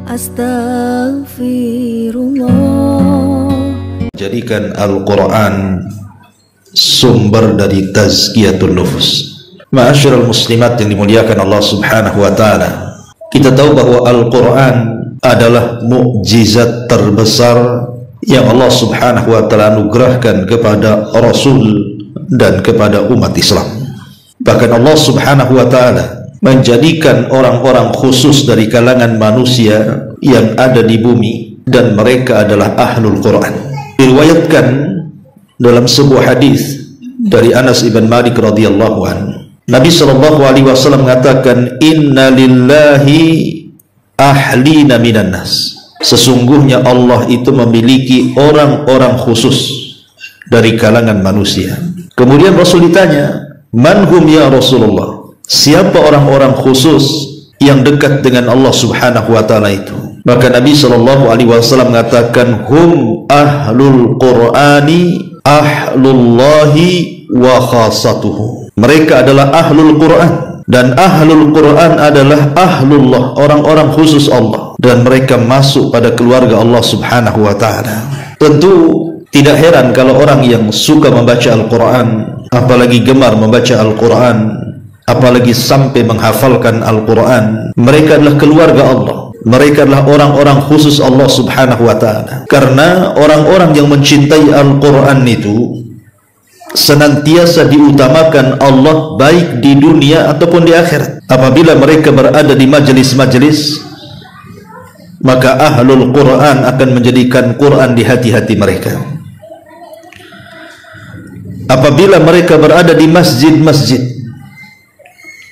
Astaghfirullah. Jadikan Al-Quran sumber dari tazkiyatul nufus. Ma'asyiral muslimat yang dimuliakan Allah subhanahu wa ta'ala, kita tahu bahwa Al-Quran adalah mukjizat terbesar yang Allah subhanahu wa ta'ala anugerahkan kepada Rasul dan kepada umat Islam. Bahkan Allah subhanahu wa ta'ala menjadikan orang-orang khusus dari kalangan manusia yang ada di bumi, dan mereka adalah ahlul Quran. Diriwayatkan dalam sebuah hadis dari Anas ibn Malik radhiyallahu anhu, Nabi sallallahu alaihi wasallam mengatakan, inna lillahi ahlina minan nas. Sesungguhnya Allah itu memiliki orang-orang khusus dari kalangan manusia. Kemudian Rasul ditanya, man hum ya Rasulullah? Siapa orang-orang khusus yang dekat dengan Allah subhanahu wa ta'ala itu? Maka Nabi sallallahu alaihi wasallam mengatakan, hum ahlul Qur'ani ahlullahi wa khasatuhu. Mereka adalah ahlul Quran, dan ahlul Quran adalah ahlullah, orang-orang khusus Allah, dan mereka masuk pada keluarga Allah subhanahu wa ta'ala. Tentu tidak heran kalau orang yang suka membaca Al-Quran, apalagi gemar membaca Al-Quran, apalagi sampai menghafalkan Al-Quran, mereka adalah keluarga Allah. Mereka adalah orang-orang khusus Allah subhanahu wa ta'ala. Karena orang-orang yang mencintai Al-Quran itu senantiasa diutamakan Allah, baik di dunia ataupun di akhirat. Apabila mereka berada di majelis-majelis, maka ahlul Quran akan menjadikan Quran di hati-hati mereka. Apabila mereka berada di masjid-masjid,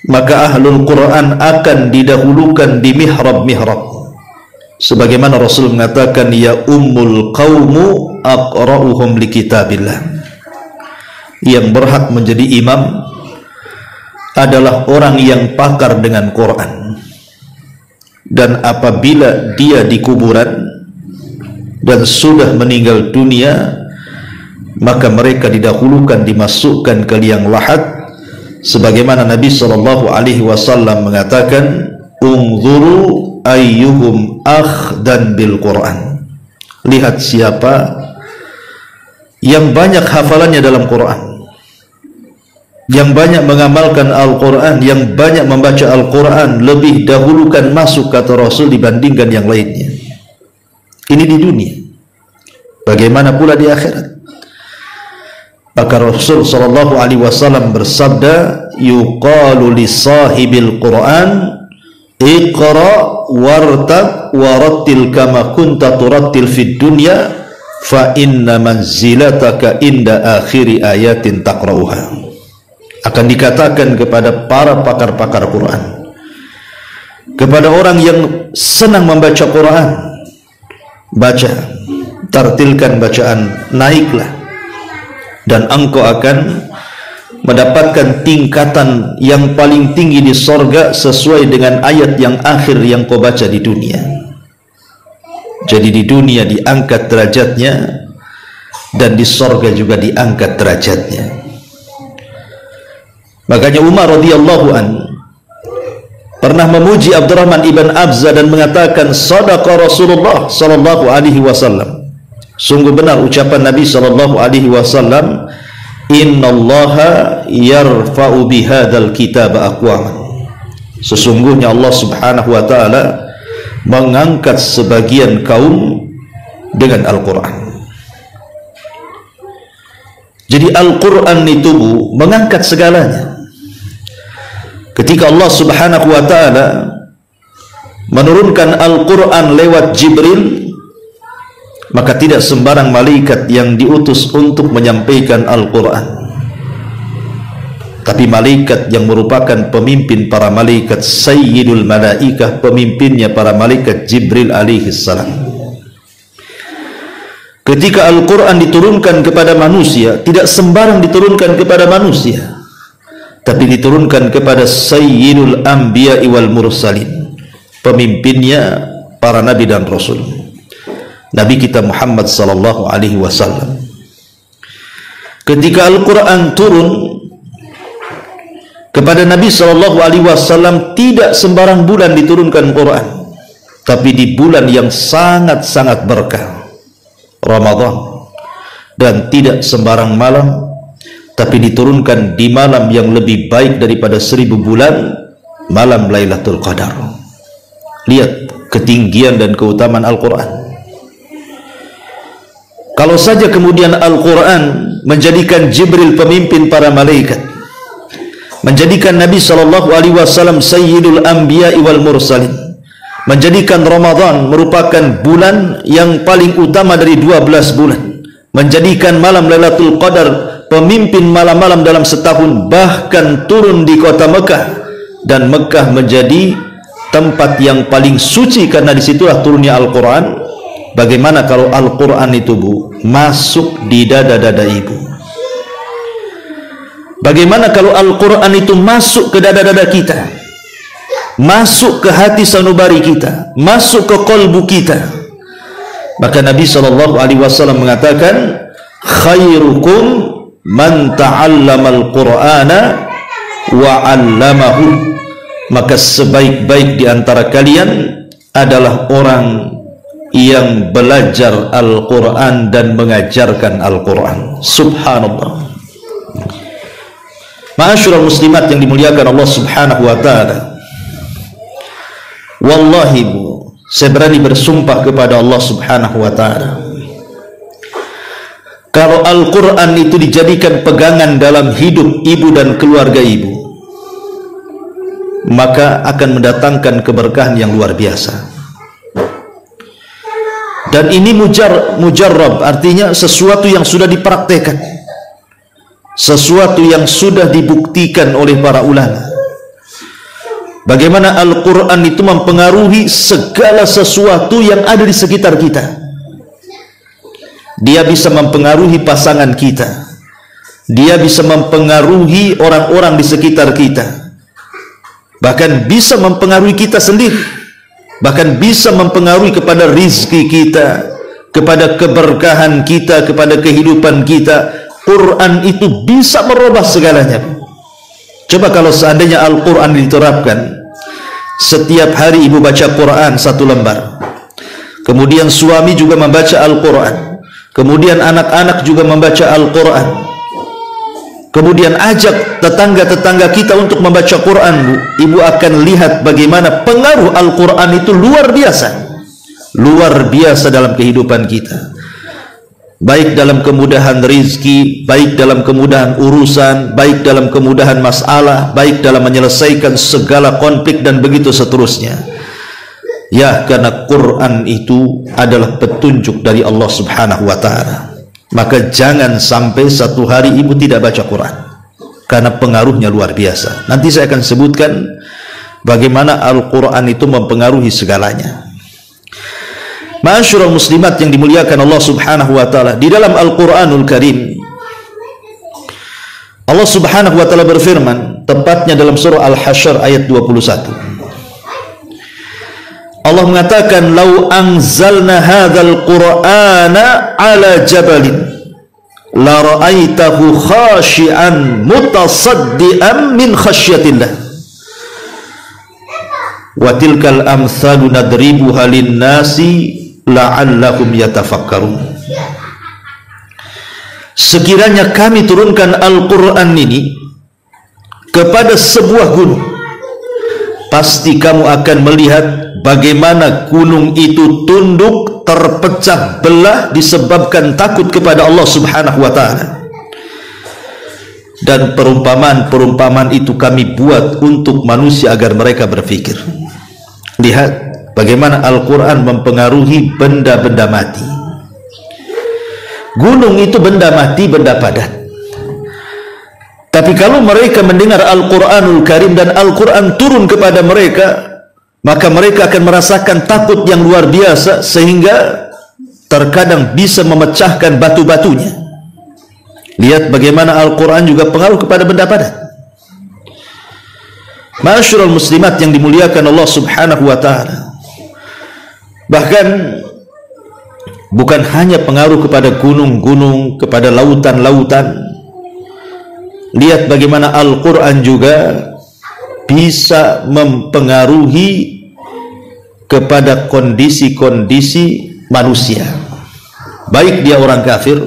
maka ahlul Quran akan didahulukan di mihrab-mihrab. Sebagaimana Rasul mengatakan, ya ummul qawmu aqra'uhum li kitabillah. Yang berhak menjadi imam adalah orang yang pakar dengan Quran. Dan apabila dia di kuburan dan sudah meninggal dunia, maka mereka didahulukan, dimasukkan ke liang lahat. Sebagaimana Nabi sallallahu alaihi wasallam mengatakan, unzuru ayyuhum akhdan bil Quran. Lihat siapa yang banyak hafalannya dalam Quran, yang banyak mengamalkan Al-Quran, yang banyak membaca Al-Quran, lebih dahulukan masuk, kata Rasul, dibandingkan yang lainnya. Ini di dunia, bagaimana pula di akhirat? Maka Rasul sallallahu alaihi wasallam bersabda, yuqalu li sahibil Quran iqra wartaq warattil kama kunta turattil fid dunya fa inna manzilataka inda akhiri ayatin taqra'uha. Akan dikatakan kepada para pakar-pakar Quran, kepada orang yang senang membaca Quran, baca, tartilkan bacaan, naiklah, dan engkau akan mendapatkan tingkatan yang paling tinggi di sorga sesuai dengan ayat yang akhir yang kau baca di dunia. Jadi di dunia diangkat derajatnya, dan di sorga juga diangkat derajatnya. Makanya Umar radhiyallahu an pernah memuji Abdurrahman ibn Abza dan mengatakan, sadaqa Rasulullah sallallahu alaihi wasallam. Sungguh benar ucapan Nabi sallallahu alaihi wasallam, innallaha yarfa'u bihadzal kitab aqwaman. Sesungguhnya Allah subhanahu wa ta'ala mengangkat sebagian kaum dengan Al-Quran. Jadi Al-Quran itu mengangkat segalanya. Ketika Allah subhanahu wa ta'ala menurunkan Al-Quran lewat Jibril, maka tidak sembarang malaikat yang diutus untuk menyampaikan Al-Quran, tapi malaikat yang merupakan pemimpin para malaikat, sayyidul malaikah, pemimpinnya para malaikat, Jibril alaihi salam. Ketika Al-Quran diturunkan kepada manusia, tidak sembarang diturunkan kepada manusia, tapi diturunkan kepada sayyidul anbiya wal mursalin, pemimpinnya para nabi dan rasul, Nabi kita Muhammad sallallahu alaihi wasallam. Ketika Al-Quran turun kepada Nabi sallallahu alaihi wasallam, tidak sembarang bulan diturunkan Quran, tapi di bulan yang sangat-sangat berkah, Ramadan. Dan tidak sembarang malam, tapi diturunkan di malam yang lebih baik daripada 1000 bulan, malam Lailatul Qadar. Lihat ketinggian dan keutamaan Al-Quran. Kalau saja kemudian Al-Quran menjadikan Jibril pemimpin para malaikat, menjadikan Nabi SAW Sayyidul Anbiya wal Mursalin, menjadikan Ramadan merupakan bulan yang paling utama dari 12 bulan, menjadikan malam Lailatul Qadar pemimpin malam-malam dalam setahun, bahkan turun di kota Mekah, dan Mekah menjadi tempat yang paling suci karena disitulah turunnya Al-Quran. Bagaimana kalau Al-Quran itu, Bu, masuk di dada-dada ibu? Bagaimana kalau Al-Quran itu masuk ke dada-dada kita, masuk ke hati sanubari kita, masuk ke kolbu kita? Maka Nabi SAW mengatakan, khairukum man ta'allama al-Qur'ana wa 'allamahu. Maka sebaik-baik di antara kalian adalah orang yang belajar Al-Quran dan mengajarkan Al-Quran. Subhanallah. Ma'asyiral muslimat yang dimuliakan Allah Subhanahu wa ta'ala, wallahi, Bu, saya berani bersumpah kepada Allah Subhanahu wa ta'ala, kalau Al-Quran itu dijadikan pegangan dalam hidup ibu dan keluarga ibu, maka akan mendatangkan keberkahan yang luar biasa. Dan ini mujarrab, artinya sesuatu yang sudah dipraktekkan, sesuatu yang sudah dibuktikan oleh para ulama. Bagaimana Al-Quran itu mempengaruhi segala sesuatu yang ada di sekitar kita. Dia bisa mempengaruhi pasangan kita, dia bisa mempengaruhi orang-orang di sekitar kita, bahkan bisa mempengaruhi kita sendiri, bahkan bisa mempengaruhi kepada rizki kita, kepada keberkahan kita, kepada kehidupan kita. Quran itu bisa merubah segalanya. Coba kalau seandainya Al-Quran diterapkan, setiap hari ibu baca Quran 1 lembar, kemudian suami juga membaca Al-Quran, kemudian anak-anak juga membaca Al-Quran, kemudian ajak tetangga-tetangga kita untuk membaca Quran, Bu, ibu akan lihat bagaimana pengaruh Al-Quran itu luar biasa dalam kehidupan kita, baik dalam kemudahan rizki, baik dalam kemudahan urusan, baik dalam kemudahan masalah, baik dalam menyelesaikan segala konflik dan begitu seterusnya. Ya, karena Quran itu adalah petunjuk dari Allah Subhanahu wa ta'ala. Maka jangan sampai satu hari ibu tidak baca Quran, karena pengaruhnya luar biasa. Nanti saya akan sebutkan bagaimana Al-Quran itu mempengaruhi segalanya. Ma'asyiral muslimat yang dimuliakan Allah Subhanahu wa ta'ala, di dalam Al-Quranul Karim Allah Subhanahu wa ta'ala berfirman, tepatnya dalam surah Al-Hasyr ayat 21. Allah mengatakan, "Lau anzalna hadzal Qur'ana 'ala jabalin la ra'aitahu khashi'an mutasaddian min khasyatillah. Wa tilkal amsalu nadribuha lin-nasi la'allahum yatafakkarun." Sekiranya kami turunkan Al-Quran ini kepada sebuah gunung, pasti kamu akan melihat bagaimana gunung itu tunduk, terpecah belah disebabkan takut kepada Allah Subhanahu wa ta'ala. Dan perumpamaan-perumpamaan itu kami buat untuk manusia agar mereka berpikir. Lihat bagaimana Al-Quran mempengaruhi benda-benda mati. Gunung itu benda mati, benda padat. Tapi kalau mereka mendengar Al-Quranul Karim dan Al-Quran turun kepada mereka, maka mereka akan merasakan takut yang luar biasa, sehingga terkadang bisa memecahkan batu-batunya. Lihat bagaimana Al-Quran juga pengaruh kepada benda padat. Ma'asyiral muslimat yang dimuliakan Allah Subhanahu wa ta'ala, bahkan bukan hanya pengaruh kepada gunung-gunung, kepada lautan-lautan. Lihat bagaimana Al-Quran juga bisa mempengaruhi kepada kondisi-kondisi manusia, baik dia orang kafir,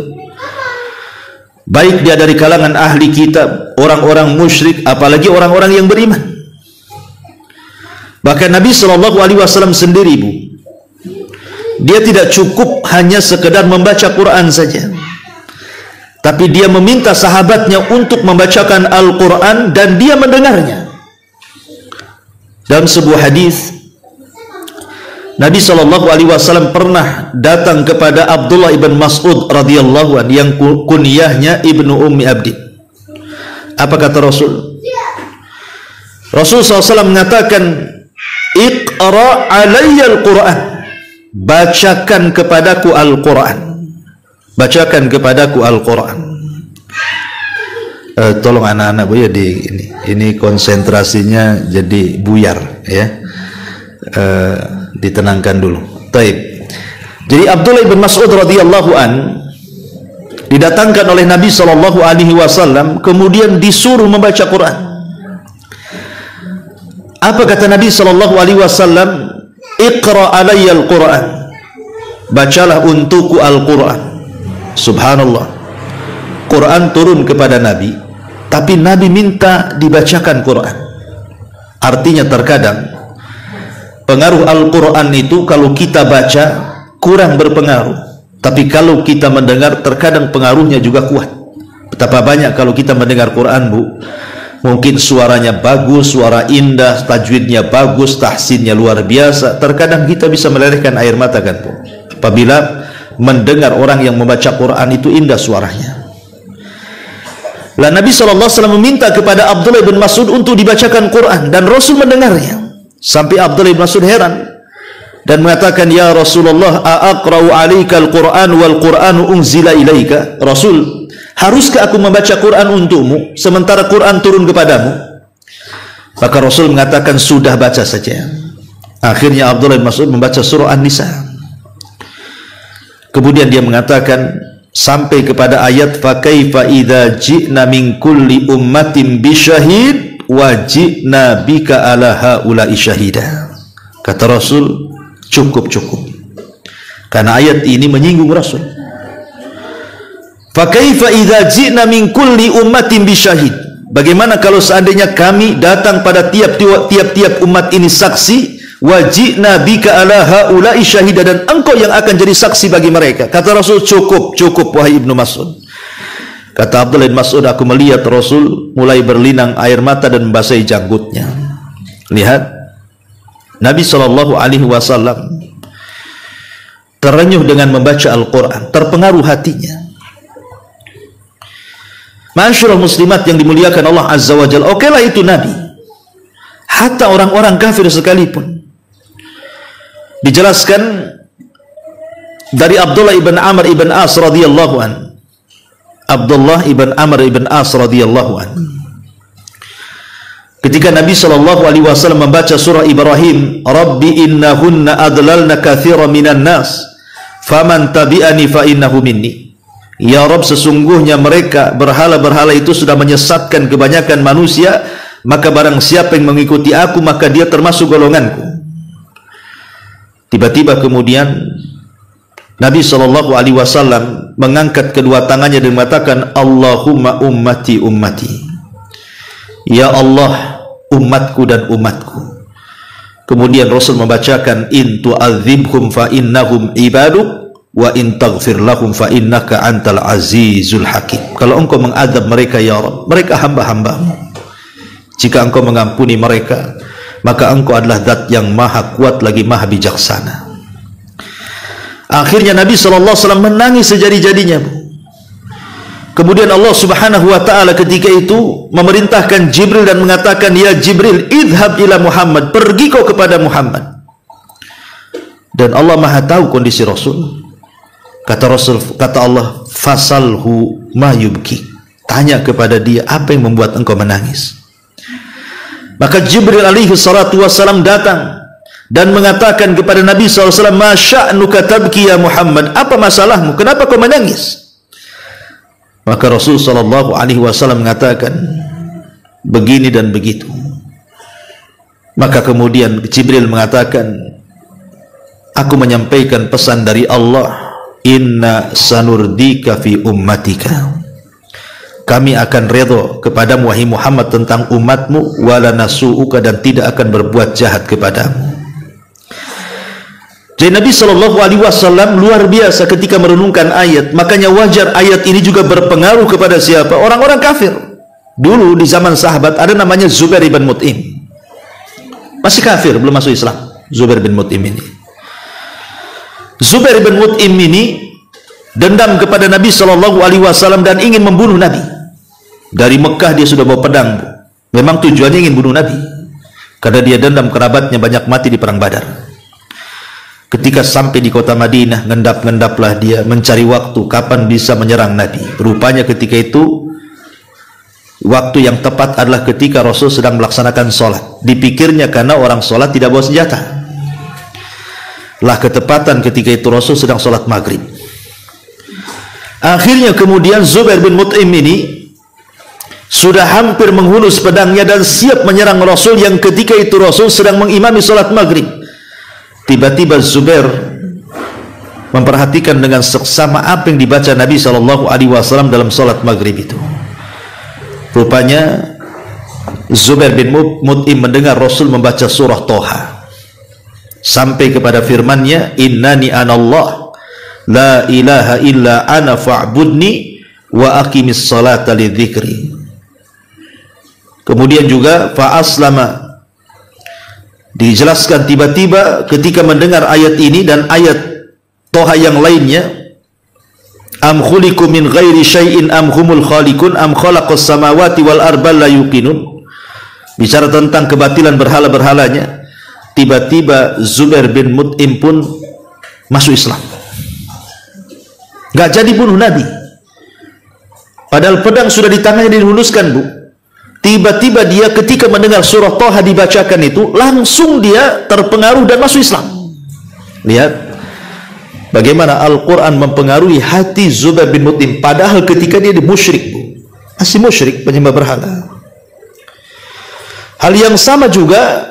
baik dia dari kalangan ahli kitab, orang-orang musyrik, apalagi orang-orang yang beriman. Bahkan Nabi SAW sendiri, Bu, dia tidak cukup hanya sekedar membaca Quran saja, tapi dia meminta sahabatnya untuk membacakan Al-Quran dan dia mendengarnya. Dalam sebuah hadis, Nabi SAW pernah datang kepada Abdullah ibn Mas'ud radhiyallahu anhu yang kunyahnya Ibnu Ummi Abdi. Apa kata Rasul? Rasul SAW mengatakan, Iqra alayya al-Quran, bacakan kepadaku Al-Quran, bacakan kepadaku Al-Quran. Tolong anak-anak Bu ya, ini konsentrasinya jadi buyar ya. Ditenangkan dulu. Taib. Jadi Abdullah bin Mas'ud radhiyallahu an didatangkan oleh Nabi SAW, kemudian disuruh membaca Quran. Apa kata Nabi SAW? Iqra alayya al-Quran, bacalah untukku Al-Quran. Subhanallah, Quran turun kepada Nabi, tapi Nabi minta dibacakan Quran. Artinya terkadang pengaruh Al-Quran itu kalau kita baca kurang berpengaruh, tapi kalau kita mendengar terkadang pengaruhnya juga kuat. Betapa banyak kalau kita mendengar Quran, Bu, mungkin suaranya bagus, suara indah, tajwidnya bagus, tahsinnya luar biasa, terkadang kita bisa melelehkan air mata, kan Bu, apabila mendengar orang yang membaca Quran itu indah suaranya. Lah Nabi SAW meminta kepada Abdullah bin Mas'ud untuk dibacakan Quran, dan Rasul mendengarnya. Sampai Abdullah bin Mas'ud heran dan mengatakan, ya Rasulullah, aqra'u 'alaika al-Qur'an wal Qur'anu unzila ilaika? Rasul, haruskah aku membaca Quran untukmu sementara Quran turun kepadamu? Maka Rasul mengatakan, sudah, baca saja. Akhirnya Abdullah bin Mas'ud membaca surah An-Nisa. Kemudian dia mengatakan sampai kepada ayat fa kaifa idza ji'na min kulli ummatin bisyahid wajibna bika ala haula'i syahida. Kata Rasul, cukup, karena ayat ini menyinggung Rasul. Fa kaifa idza ji'na min kulli ummatin bisyahid, bagaimana kalau seandainya kami datang pada tiap-tiap umat ini saksi, wajibna bika ala haula'i syahida, dan engkau yang akan jadi saksi bagi mereka. Kata Rasul, cukup wahai Ibnu Mas'ud. Kata Abdullah bin Mas'ud, aku melihat Rasul mulai berlinang air mata dan membasahi janggutnya. Lihat, Nabi SAW terenyuh dengan membaca Al-Quran, terpengaruh hatinya. Ma'asyiral muslimat yang dimuliakan Allah Azza wa Jalla, okelah itu Nabi, hatta orang-orang kafir sekalipun. Dijelaskan dari Abdullah ibn Amr ibn As radhiyallahu an. Abdullah ibn Amr ibn As radhiyallahu an, ketika Nabi SAW membaca surah Ibrahim, Rabbi innahunna adlalna katsira minan nas faman tabi'ani fa innahu minni. Ya Rabb, sesungguhnya mereka berhala-berhala itu sudah menyesatkan kebanyakan manusia, maka barang siapa yang mengikuti aku maka dia termasuk golonganku. Tiba-tiba kemudian Nabi SAW mengangkat kedua tangannya dan mengatakan, Allahumma ummati ummati, ya Allah, umatku dan umatku. Kemudian Rasul membacakan, in tu'adzibhum fa innahum ibaduk wa in taghfir lahum fa innaka antal azizul hakim. Kalau engkau mengadab mereka ya Rabb, mereka hamba-hambamu. Jika engkau mengampuni mereka, maka engkau adalah zat yang maha kuat lagi maha bijaksana. Akhirnya Nabi SAW menangis sejadi-jadinya. Kemudian Allah Subhanahu wa ta'ala ketika itu memerintahkan Jibril dan mengatakan, ya Jibril, idhab ila Muhammad, pergi kau kepada Muhammad. Dan Allah maha tahu kondisi Rasul. Kata Allah, fasalhu ma yubki, tanya kepada dia apa yang membuat engkau menangis. Maka Jibril alaihi salatu wassalam datang dan mengatakan kepada Nabi SAW, ma sya'nuka tabki ya Muhammad, apa masalahmu, kenapa kau menangis? Maka Rasul SAW mengatakan begini dan begitu. Maka kemudian Jibril mengatakan, aku menyampaikan pesan dari Allah, inna sanurdika fi ummatika, kami akan redha kepadamu wahai Muhammad tentang umatmu, wala nasu'uka, dan tidak akan berbuat jahat kepadamu. Jadi Nabi SAW luar biasa ketika merenungkan ayat. Makanya wajar ayat ini juga berpengaruh kepada siapa? Orang-orang kafir. Dulu di zaman sahabat ada namanya Zubair bin Mut'im, masih kafir, belum masuk Islam. Zubair bin Mut'im ini, Zubair bin Mut'im ini dendam kepada Nabi SAW dan ingin membunuh Nabi. Dari Mekah dia sudah bawa pedang. Memang tujuannya ingin bunuh Nabi, karena dia dendam kerabatnya banyak mati di perang Badar. Ketika sampai di kota Madinah, ngendap-ngendaplah dia mencari waktu kapan bisa menyerang Nabi. Rupanya ketika itu waktu yang tepat adalah ketika Rasul sedang melaksanakan sholat. Dipikirnya karena orang sholat tidak bawa senjata. Lah ketepatan ketika itu Rasul sedang sholat maghrib. Akhirnya kemudian Zubair bin Mut'im ini sudah hampir menghunus pedangnya dan siap menyerang Rasul, yang ketika itu Rasul sedang mengimami sholat maghrib. Tiba-tiba Zubair memperhatikan dengan seksama apa yang dibaca Nabi SAW dalam salat maghrib itu. Rupanya Zubair bin Mut'im mendengar Rasul membaca surah Toha sampai kepada firman-Nya, innani anallah la ilaha illa ana fa'budni wa aqimis salata lidzikri. Kemudian juga fa aslama, dijelaskan tiba-tiba ketika mendengar ayat ini dan ayat Toha yang lainnya, am khuliqu min ghairi syai'in am humul khaliqun am khalaqas samawati wal arda la yuqinun, bicara tentang kebatilan berhala-berhalanya. Tiba-tiba Zubair bin Mut'im pun masuk Islam, gak jadi bunuh Nabi, padahal pedang sudah di tangannya dihunuskan, Bu. Tiba-tiba dia ketika mendengar surah Toha dibacakan itu, langsung dia terpengaruh dan masuk Islam. Lihat bagaimana Al-Quran mempengaruhi hati Zubair bin Mut'im, padahal ketika dia musyrik, Bu, masih musyrik, penyembah berhala. Hal yang sama juga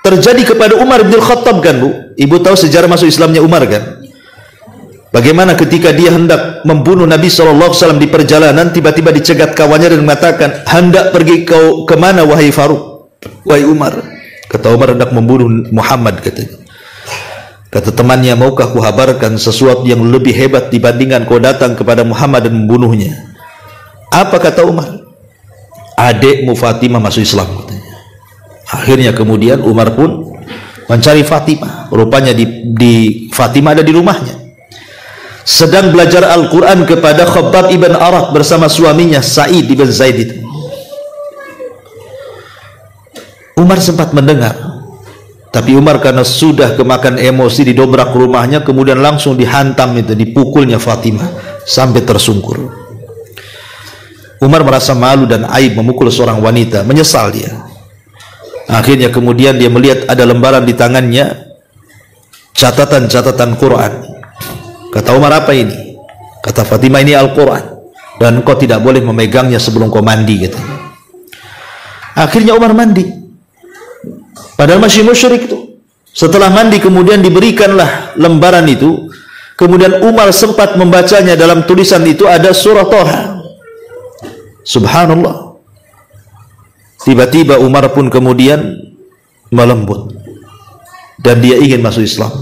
terjadi kepada Umar bin Khattab, kan, Bu? Ibu tahu sejarah masuk Islamnya Umar, kan? Bagaimana ketika dia hendak membunuh Nabi SAW di perjalanan, tiba-tiba dicegat kawannya dan mengatakan, hendak pergi kau kemana wahai Faruk, wahai Umar? Kata Umar, hendak membunuh Muhammad, katanya. Kata temannya, maukah kuhabarkan sesuatu yang lebih hebat dibandingkan kau datang kepada Muhammad dan membunuhnya? Apa kata Umar? Adikmu Fatimah masuk Islam, katanya. Akhirnya kemudian Umar pun mencari Fatimah. Rupanya di Fatimah ada di rumahnya, sedang belajar Al-Quran kepada Khabbab ibn Arat bersama suaminya Sa'id ibn Zaid itu. Umar sempat mendengar, tapi Umar karena sudah kemakan emosi didobrak rumahnya, kemudian langsung dihantam itu, dipukulnya Fatimah sampai tersungkur. Umar merasa malu dan aib memukul seorang wanita, menyesal dia. Akhirnya kemudian dia melihat ada lembaran di tangannya, catatan-catatan Quran. Kata Umar, apa ini? Kata Fatimah, ini Al-Quran, dan kau tidak boleh memegangnya sebelum kau mandi, gitu. Akhirnya Umar mandi, padahal masih musyrik itu. Setelah mandi kemudian diberikanlah lembaran itu. Kemudian Umar sempat membacanya, dalam tulisan itu ada surah Toha. Subhanallah. Tiba-tiba Umar pun kemudian melembut dan dia ingin masuk Islam.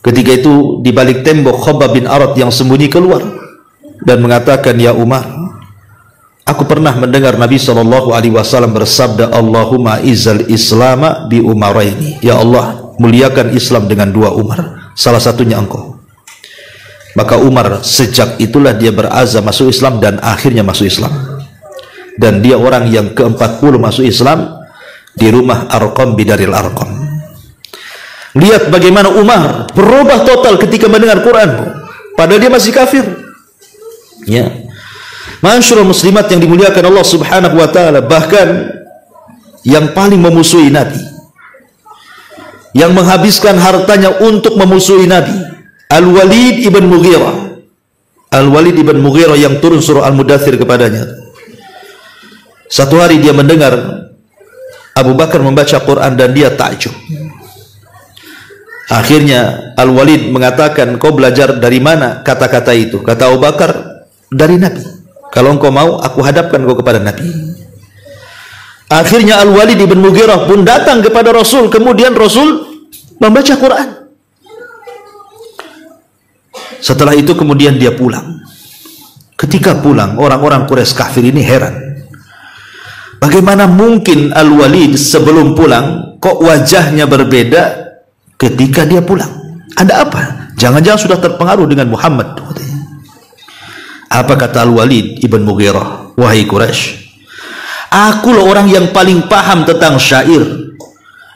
Ketika itu di balik tembok Khabbab bin Arat yang sembunyi keluar dan mengatakan, ya Umar, aku pernah mendengar Nabi SAW bersabda, Allahumma izzal islama bi umaraini, ya Allah, muliakan Islam dengan dua Umar, salah satunya engkau. Maka Umar sejak itulah dia berazam masuk Islam dan akhirnya masuk Islam, dan dia orang yang ke-40 masuk Islam di rumah Arqam bidaril Arqam. Lihat bagaimana Umar berubah total ketika mendengar Quran, padahal dia masih kafir. Ya, masyaallah muslimat yang dimuliakan Allah Subhanahu wa taala, bahkan yang paling memusuhi Nabi, yang menghabiskan hartanya untuk memusuhi Nabi, Al-Walid ibn Mughirah. Al-Walid ibn Mughirah yang turun surah Al-Mudaththir kepadanya. Satu hari dia mendengar Abu Bakar membaca Quran dan dia takjub. Akhirnya Al-Walid mengatakan, kau belajar dari mana kata-kata itu? Kata Abu Bakar, dari Nabi. Kalau engkau mau, aku hadapkan kau kepada Nabi. Akhirnya Al-Walid ibn Mughirah pun datang kepada Rasul. Kemudian Rasul membaca Quran. Setelah itu kemudian dia pulang. Ketika pulang, orang-orang Quraisy kafir ini heran. Bagaimana mungkin Al-Walid sebelum pulang, kok wajahnya berbeda ketika dia pulang? Ada apa? Jangan-jangan sudah terpengaruh dengan Muhammad. Apa kata Al-Walid ibn Mughirah? Wahai Quraisy, aku loh orang yang paling paham tentang syair.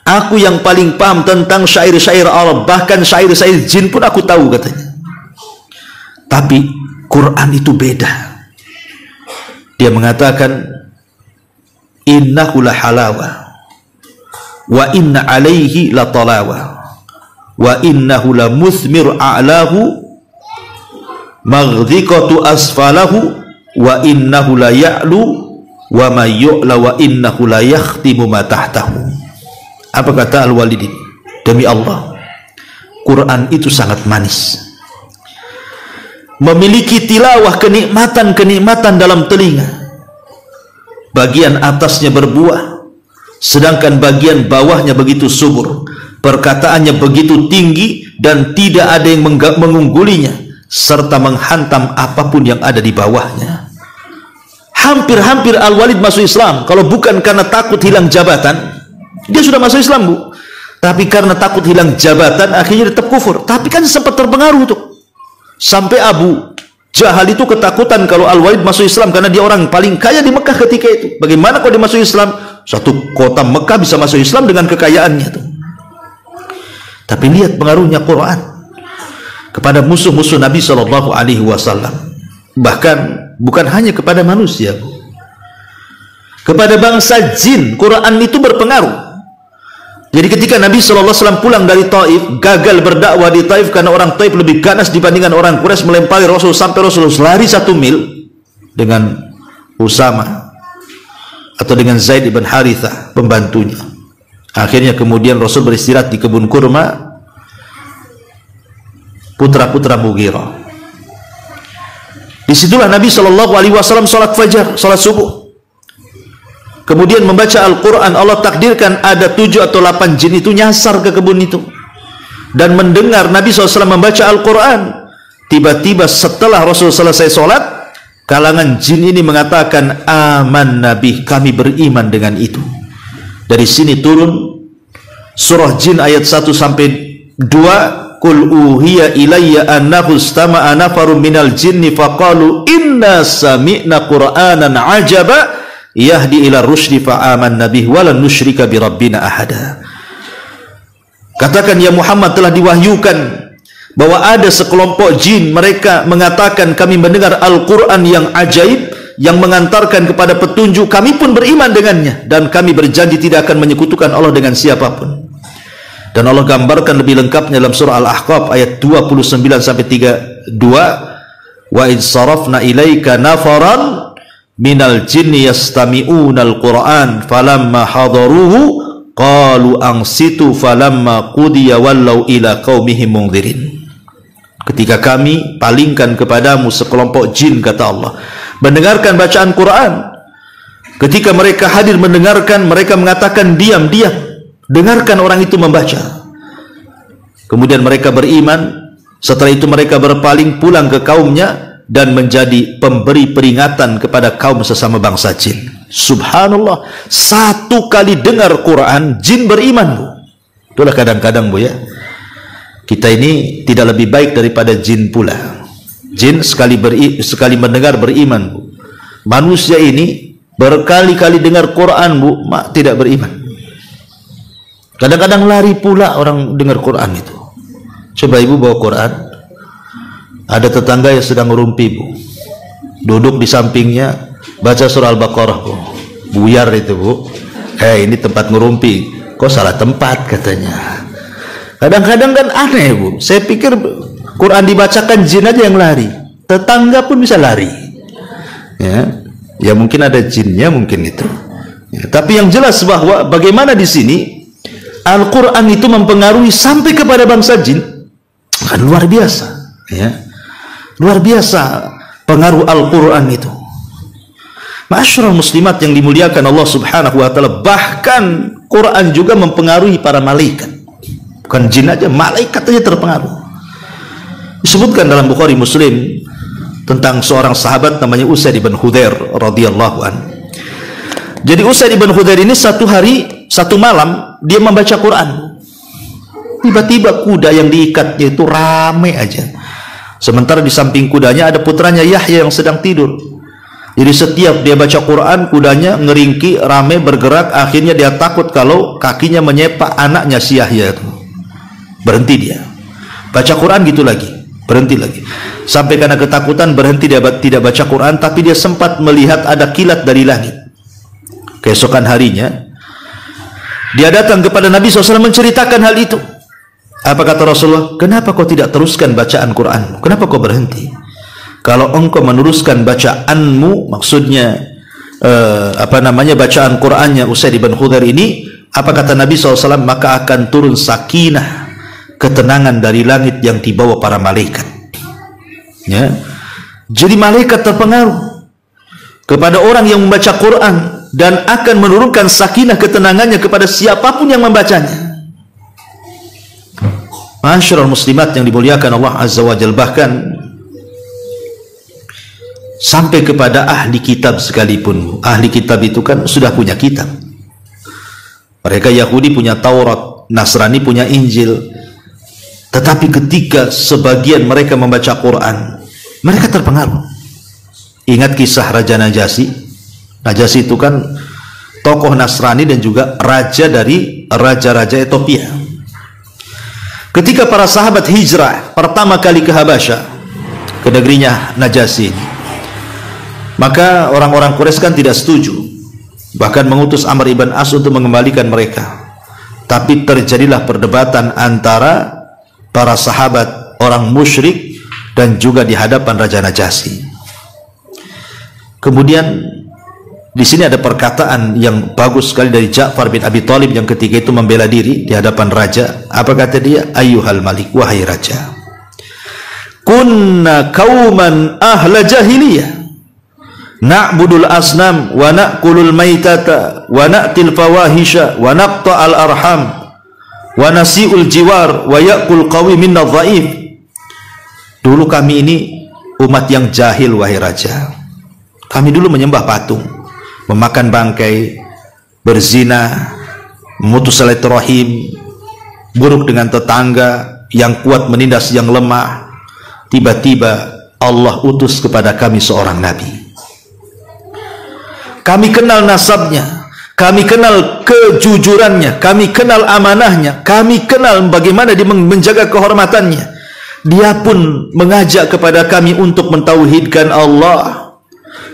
Aku yang paling paham tentang syair-syair Arab. Bahkan syair-syair jin pun aku tahu, katanya. Tapi Quran itu beda. Dia mengatakan, innahu la halawa wa inna alaihi la talawa wa innahu la muthmir a'lahu maghdhiqatu asfalahu wa innahu la ya'lu wa ma yu'la wa innahu la yakhtimu ma tahtahu. Apa kata Al-Walid ini? Demi Allah, Quran itu sangat manis, memiliki tilawah kenikmatan-kenikmatan dalam telinga. Bagian atasnya berbuah, sedangkan bagian bawahnya begitu subur. Perkataannya begitu tinggi dan tidak ada yang mengunggulinya, serta menghantam apapun yang ada di bawahnya. Hampir-hampir Al-Walid masuk Islam. Kalau bukan karena takut hilang jabatan, dia sudah masuk Islam, Bu. Tapi karena takut hilang jabatan, akhirnya tetap kufur. Tapi kan sempat terpengaruh tuh. Sampai Abu Jahal itu ketakutan kalau Al-Walid masuk Islam, karena dia orang paling kaya di Mekah ketika itu. Bagaimana kalau dia masuk Islam? Satu kota Mekah bisa masuk Islam dengan kekayaannya tuh. Tapi lihat pengaruhnya Quran kepada musuh-musuh Nabi SAW. Bahkan bukan hanya kepada manusia, Bu. Kepada bangsa jin, Quran itu berpengaruh. Jadi ketika Nabi SAW pulang dari Taif, gagal berdakwah di Taif karena orang Taif lebih ganas dibandingkan orang Quraisy, melempari Rasul sampai Rasul lari 1 mil dengan Usama atau dengan Zaid ibn Harithah, pembantunya. Akhirnya kemudian Rasul beristirahat di kebun kurma putra-putra Mughirah. Disitulah Nabi SAW sholat fajar, sholat subuh. Kemudian membaca Al-Quran. Allah takdirkan ada 7 atau 8 jin itu nyasar ke kebun itu dan mendengar Nabi SAW membaca Al-Quran. Tiba-tiba setelah Rasul selesai sholat, kalangan jin ini mengatakan, aman Nabi, kami beriman dengan itu. Dari sini turun surah jin ayat 1 sampai 2. Qul uhiya ilayya annahu istama'a nafarun minal jinni faqalu inna sami'na qur'anan ajaba yahdi ila rusydi fa'aman nabih walan nusyrika bi rabbina ahada. Katakan ya Muhammad, telah diwahyukan bahwa ada sekelompok jin, mereka mengatakan kami mendengar Al-Quran yang ajaib yang mengantarkan kepada petunjuk, kami pun beriman dengannya dan kami berjanji tidak akan menyekutukan Allah dengan siapapun. Dan Allah gambarkan lebih lengkapnya dalam surah Al-Ahqaf ayat 29 sampai 32. Wa id sarafna ilaika nafaran minal jinni yastami'unal Qur'an falamma hadaruhu qalu ansitu falamma qudiya wallau ila qaumihim munzirin. Ketika kami palingkan kepadamu sekelompok jin, kata Allah, mendengarkan bacaan Quran, ketika mereka hadir mendengarkan, mereka mengatakan diam, dengarkan orang itu membaca. Kemudian mereka beriman. Setelah itu mereka berpaling pulang ke kaumnya dan menjadi pemberi peringatan kepada kaum sesama bangsa jin. Subhanallah, 1 kali dengar Quran, jin beriman, Bu. Itulah kadang-kadang, Bu, ya, kita ini tidak lebih baik daripada jin pula. Jin sekali mendengar beriman, Bu. Manusia ini berkali-kali dengar Quran, Bu, tidak beriman. Kadang-kadang lari pula orang dengar Quran itu. Coba Ibu bawa Quran, ada tetangga yang sedang ngerumpi, Bu, duduk di sampingnya baca surah Al-Baqarah, Bu, buyar itu, Bu. Ini tempat ngerumpi, kok salah tempat katanya. Kadang-kadang kan aneh, Bu, saya pikir Quran dibacakan jin aja yang lari, tetangga pun bisa lari, ya mungkin ada jinnya mungkin itu, ya. Tapi yang jelas bahwa bagaimana di sini Al-Quran itu mempengaruhi sampai kepada bangsa jin, kan luar biasa, ya. Luar biasa pengaruh Al-Quran itu. Ma'asyiral muslimat yang dimuliakan Allah subhanahu wa ta'ala, bahkan Quran juga mempengaruhi para malaikat. Bukan jin aja, malaikat aja terpengaruh. Disebutkan dalam Bukhari Muslim tentang seorang sahabat namanya Usaid bin Khudair radhiyallahu anhu. Jadi Usaid bin Khudair ini satu malam dia membaca Quran. Tiba-tiba kuda yang diikatnya itu rame aja. Sementara di samping kudanya ada putranya Yahya yang sedang tidur. Jadi setiap dia baca Quran, kudanya ngeringki, rame, bergerak. Akhirnya dia takut kalau kakinya menyepak anaknya si Yahya itu. Berhenti dia. Baca Quran gitu lagi, berhenti lagi. Sampai karena ketakutan berhenti, dia tidak baca Quran. Tapi dia sempat melihat ada kilat dari langit. Keesokan harinya dia datang kepada Nabi SAW menceritakan hal itu. Apa kata Rasulullah? Kenapa kau tidak teruskan bacaan Quran? Kenapa kau berhenti? Kalau engkau meneruskan bacaanmu, maksudnya bacaan Qurannya Usaid bin Khudair ini, apa kata Nabi SAW? Maka akan turun sakinah, ketenangan dari langit yang dibawa para malaikat. Ya. Jadi malaikat terpengaruh kepada orang yang membaca Quran dan akan menurunkan sakinah, ketenangannya kepada siapapun yang membacanya. Ma'asyiral muslimat yang dimuliakan Allah Azza wa Jalla, bahkan sampai kepada ahli kitab sekalipun. Ahli kitab itu kan sudah punya kitab. Mereka Yahudi punya Taurat, Nasrani punya Injil. Tetapi ketika sebagian mereka membaca Quran, mereka terpengaruh. Ingat kisah Raja Najasyi. Najasyi itu kan tokoh Nasrani dan juga raja dari raja-raja Ethiopia. Ketika para sahabat hijrah pertama kali ke Habasyah, ke negerinya Najasyi ini, maka orang-orang Quraisy kan tidak setuju, bahkan mengutus Amr ibn As untuk mengembalikan mereka. Tapi terjadilah perdebatan antara para sahabat orang musyrik dan juga di hadapan Raja Najasyi. Kemudian di sini ada perkataan yang bagus sekali dari Ja'far bin Abi Thalib yang ketika itu membela diri di hadapan raja. Apa kata dia? Ayyuhal malik, wahai raja, kunna kauman ahla jahiliyah, na'budul asnam wa na'kulul maitata wa na'til fawahisha wa naqta'al arham wa nasi'ul jiwar wa ya'kul qawi minna dhaif. Dulu kami ini umat yang jahil, wahai raja. Kami dulu menyembah patung, memakan bangkai, berzina, memutus silaturahim, buruk dengan tetangga, yang kuat menindas yang lemah. Tiba-tiba Allah utus kepada kami seorang nabi. Kami kenal nasabnya, kami kenal kejujurannya, kami kenal amanahnya, kami kenal bagaimana dia menjaga kehormatannya. Dia pun mengajak kepada kami untuk mentauhidkan Allah.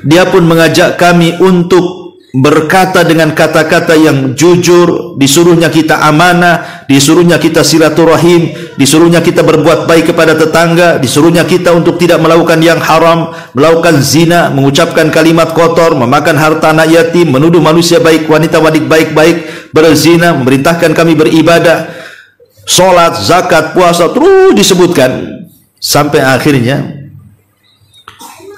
Dia pun mengajak kami untuk berkata dengan kata-kata yang jujur. Disuruhnya kita amanah, disuruhnya kita silaturahim, disuruhnya kita berbuat baik kepada tetangga, disuruhnya kita untuk tidak melakukan yang haram, melakukan zina, mengucapkan kalimat kotor, memakan harta anak yatim, menuduh manusia baik, wanita baik-baik, berzina, memerintahkan kami beribadah, sholat, zakat, puasa, terus disebutkan sampai akhirnya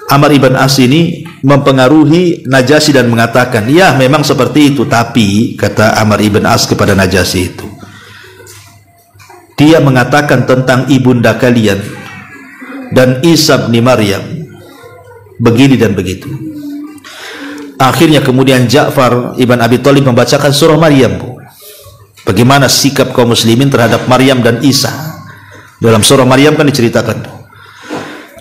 Amr ibn As ini mempengaruhi Najasyi dan mengatakan, ya memang seperti itu, tapi kata Amr ibn As kepada Najasyi itu, dia mengatakan tentang ibunda kalian dan Isa bin Maryam begini dan begitu. Akhirnya kemudian Ja'far ibn Abi Thalib membacakan surah Maryam, Bu. Bagaimana sikap kaum muslimin terhadap Maryam dan Isa. Dalam surah Maryam kan diceritakan,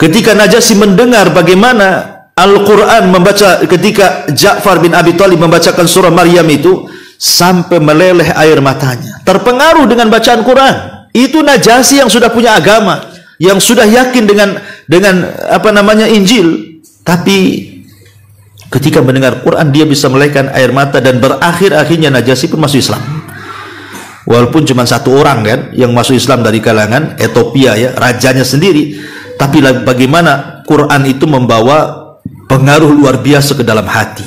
ketika Najasyi mendengar bagaimana Al-Quran membaca, ketika Ja'far bin Abi Thalib membacakan surah Maryam itu, sampai meleleh air matanya, terpengaruh dengan bacaan Quran. Itu Najasyi yang sudah punya agama, yang sudah yakin dengan Injil, tapi ketika mendengar Quran dia bisa melelehkan air mata, dan akhirnya Najasyi pun masuk Islam. Walaupun cuma satu orang kan yang masuk Islam dari kalangan Ethiopia, ya, rajanya sendiri, tapi bagaimana Quran itu membawa pengaruh luar biasa ke dalam hati,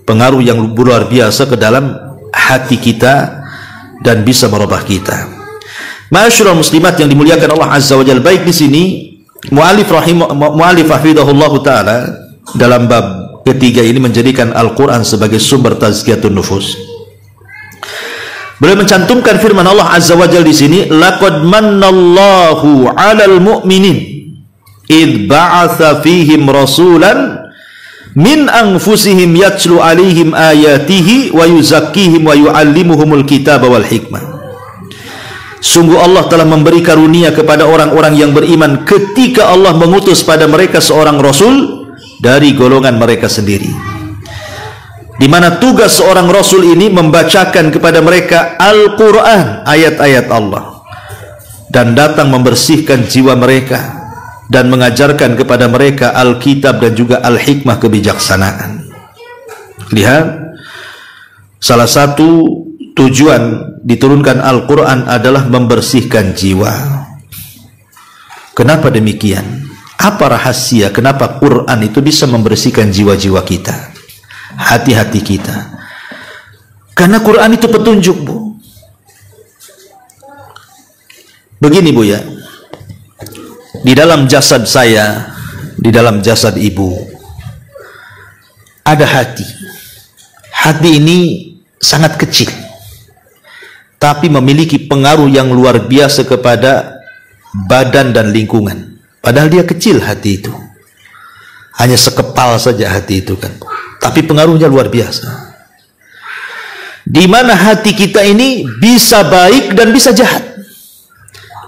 pengaruh yang luar biasa ke dalam hati kita, dan bisa merubah kita. Ma'asyiral muslimat yang dimuliakan Allah Azza wa Jalla, baik di sini mu'alif hafizahullah taala dalam bab ketiga ini menjadikan Al-Quran sebagai sumber tazkiyatun nufus. Beliau mencantumkan firman Allah Azza wa Jalla di sini, laqad mannallahu 'alal mu'minin id ba'atsa fihim rasulan min anfusihim yatlu 'alaihim ayatihi wa yuzakkihim wa yu'allimuhumul kitaba wal hikmah. Sungguh Allah telah memberi karunia kepada orang-orang yang beriman ketika Allah mengutus pada mereka seorang rasul dari golongan mereka sendiri, di mana tugas seorang rasul ini membacakan kepada mereka Al-Quran, ayat-ayat Allah, dan datang membersihkan jiwa mereka dan mengajarkan kepada mereka Alkitab dan juga Al-Hikmah, kebijaksanaan. Lihat, salah satu tujuan diturunkan Al-Quran adalah membersihkan jiwa. Kenapa demikian? Apa rahasia kenapa Quran itu bisa membersihkan jiwa-jiwa kita, hati-hati kita? Karena Quran itu petunjuk, Bu. Begini, Bu, ya, di dalam jasad saya, di dalam jasad ibu, ada hati. Hati ini sangat kecil, tapi memiliki pengaruh yang luar biasa kepada badan dan lingkungan. Padahal dia kecil hati itu, hanya sekepal saja hati itu kan, tapi pengaruhnya luar biasa. Di mana hati kita ini bisa baik dan bisa jahat.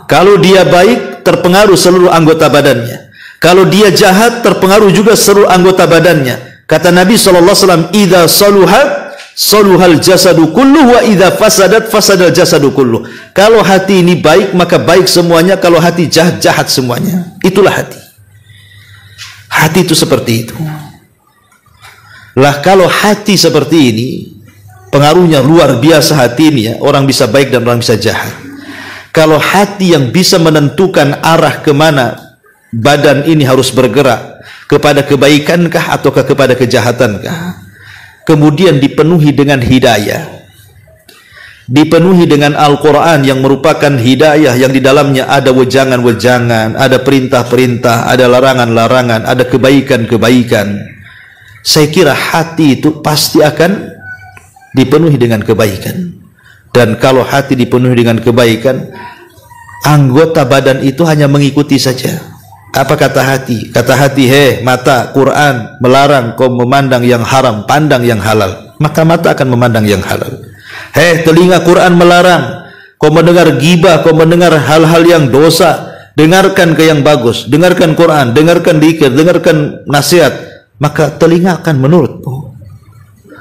Kalau dia baik, terpengaruh seluruh anggota badannya. Kalau dia jahat, terpengaruh juga seluruh anggota badannya. Kata Nabi SAW, idza saluhat saluhal jasadu kulluh wa idza fasadat fasadal jasadu kulluh. Kalau hati ini baik, maka baik semuanya. Kalau hati jahat, jahat semuanya. Itulah hati. Hati itu seperti itu. Lah kalau hati seperti ini, pengaruhnya luar biasa hati ini, ya. Orang bisa baik dan orang bisa jahat. Kalau hati yang bisa menentukan arah kemana badan ini harus bergerak, kepada kebaikankah ataukah kepada kejahatankah, kemudian dipenuhi dengan hidayah, dipenuhi dengan Al-Quran yang merupakan hidayah, yang di dalamnya ada wejangan-wejangan, ada perintah-perintah, ada larangan-larangan, ada kebaikan-kebaikan, saya kira hati itu pasti akan dipenuhi dengan kebaikan. Dan kalau hati dipenuhi dengan kebaikan, anggota badan itu hanya mengikuti saja. Apa kata hati? Kata hati, hei mata, Quran melarang kau memandang yang haram, pandang yang halal. Maka mata akan memandang yang halal. Hei telinga, Quran melarang kau mendengar ghibah, kau mendengar hal-hal yang dosa. Dengarkan ke yang bagus, dengarkan Quran, dengarkan dzikir, dengarkan nasihat. Maka telinga akan menurut.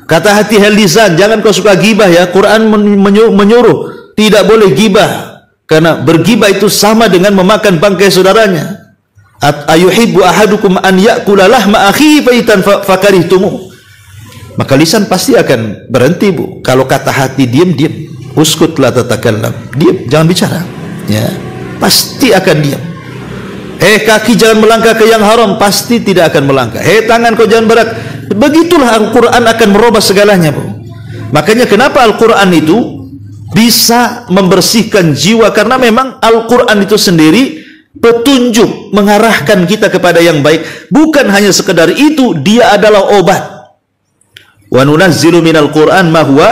Kata hati, hei lisan, jangan kau suka ghibah ya. Quran menyuruh tidak boleh ghibah, karena berghibah itu sama dengan memakan bangkai saudaranya. Ayuhibbu ahadukum an ya'kula lahma akhihi faitan fakarihtumu. Maka lisan pasti akan berhenti, Bu. Kalau kata hati diam, diam. Uskut la tatakallam. Diam, jangan bicara. Ya, pasti akan diam. Hei kaki, jangan melangkah ke yang haram, pasti tidak akan melangkah. Hei tangan, kau jangan berat. Begitulah Al-Quran akan merubah segalanya, Bu. Makanya kenapa Al-Quran itu bisa membersihkan jiwa, karena memang Al-Quran itu sendiri petunjuk, mengarahkan kita kepada yang baik. Bukan hanya sekedar itu, dia adalah obat. Wa nunazzilu minal Qur'an ma huwa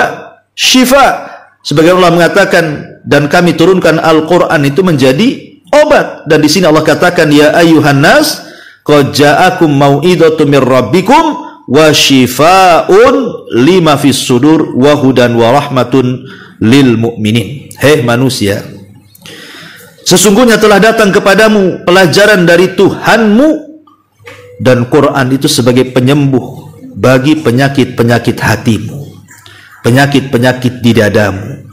syifa. Sebagian Allah mengatakan, dan kami turunkan Al-Quran itu menjadi obat. Dan di sini Allah katakan, ya ayyuhan nas qad ja'akum mau'idhatun mir rabbikum wa syifaa'un lima fis sudur wa hudan wa rahmatun lil mu'minin. Hei manusia, sesungguhnya telah datang kepadamu pelajaran dari Tuhanmu, dan Quran itu sebagai penyembuh bagi penyakit-penyakit hatimu, penyakit-penyakit di dadamu,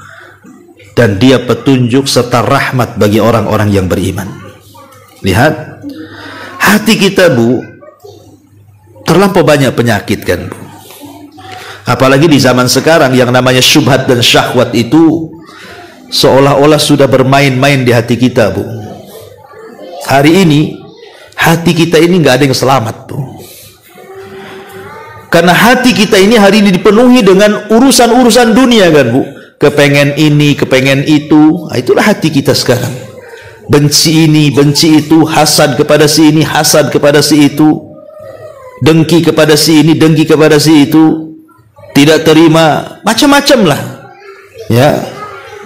dan dia petunjuk serta rahmat bagi orang-orang yang beriman. Lihat, hati kita, Bu, terlampau banyak penyakit kan, Bu. Apalagi di zaman sekarang yang namanya syubhat dan syahwat itu seolah-olah sudah bermain-main di hati kita, Bu. Hari ini hati kita ini nggak ada yang selamat, Bu. Karena hati kita ini hari ini dipenuhi dengan urusan-urusan dunia kan, Bu. kepengen ini, kepengen itu. Nah, itulah hati kita sekarang. Benci ini, benci itu, hasad kepada si ini, hasad kepada si itu, dengki kepada si ini, dengki kepada si itu, tidak terima, macam-macam lah. Ya,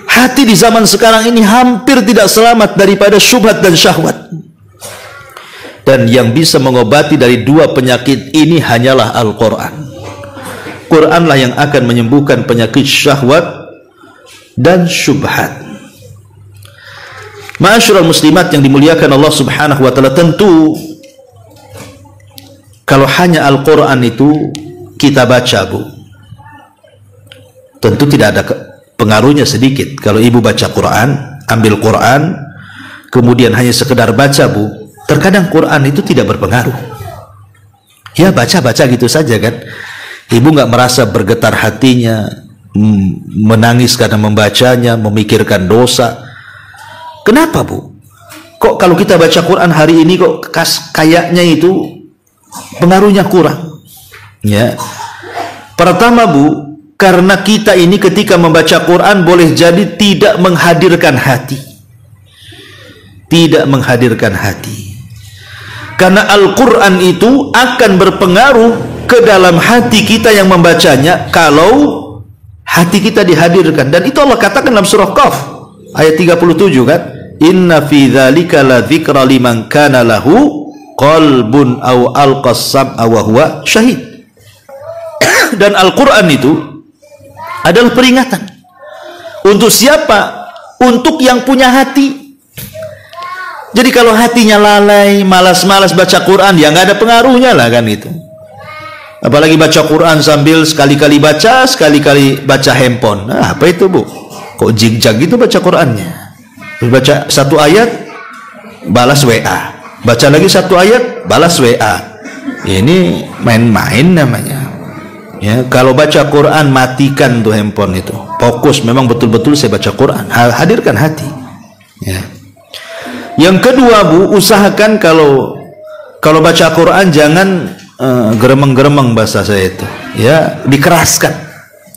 hati di zaman sekarang ini hampir tidak selamat daripada syubhat dan syahwat. Dan yang bisa mengobati dari dua penyakit ini hanyalah Al-Quran. Quranlah yang akan menyembuhkan penyakit syahwat dan syubhat. Ma'asyiral muslimat yang dimuliakan Allah Subhanahu wa taala, tentu kalau hanya Al-Qur'an itu kita baca, Bu, tentu tidak ada pengaruhnya sedikit. Kalau ibu baca Quran, ambil Quran, kemudian hanya sekedar baca, Bu, terkadang Quran itu tidak berpengaruh. Ya, baca-baca gitu saja kan. Ibu nggak merasa bergetar hatinya, menangis karena membacanya, memikirkan dosa. Kenapa, Bu? Kok kalau kita baca Quran hari ini kok kayaknya itu pengaruhnya kurang? Ya. Pertama, Bu, karena kita ini ketika membaca Quran boleh jadi tidak menghadirkan hati. Tidak menghadirkan hati. Karena Al-Quran itu akan berpengaruh ke dalam hati kita yang membacanya kalau hati kita dihadirkan. Dan itu Allah katakan dalam surah Qaf ayat 37 kan, inna fi dzalika la dzikra liman kana lahu qalbun aw alqas sam'a wa huwa syahid. Dan Al-Quran itu adalah peringatan untuk siapa? Untuk yang punya hati. Jadi kalau hatinya lalai, malas-malas baca Quran, ya nggak ada pengaruhnya lah kan itu. Apalagi baca Quran sambil sekali-kali baca handphone. Nah, apa itu, Bu? Kok jigjag gitu baca Qurannya? Baca satu ayat, balas WA. Baca lagi satu ayat, balas WA. Ini main-main namanya. Ya, kalau baca Quran matikan tuh handphone itu. Fokus, memang betul-betul saya baca Quran. Hadirkan hati. Ya. Yang kedua, Bu, usahakan kalau baca Quran jangan geremeng-geremeng bahasa saya itu, ya, dikeraskan.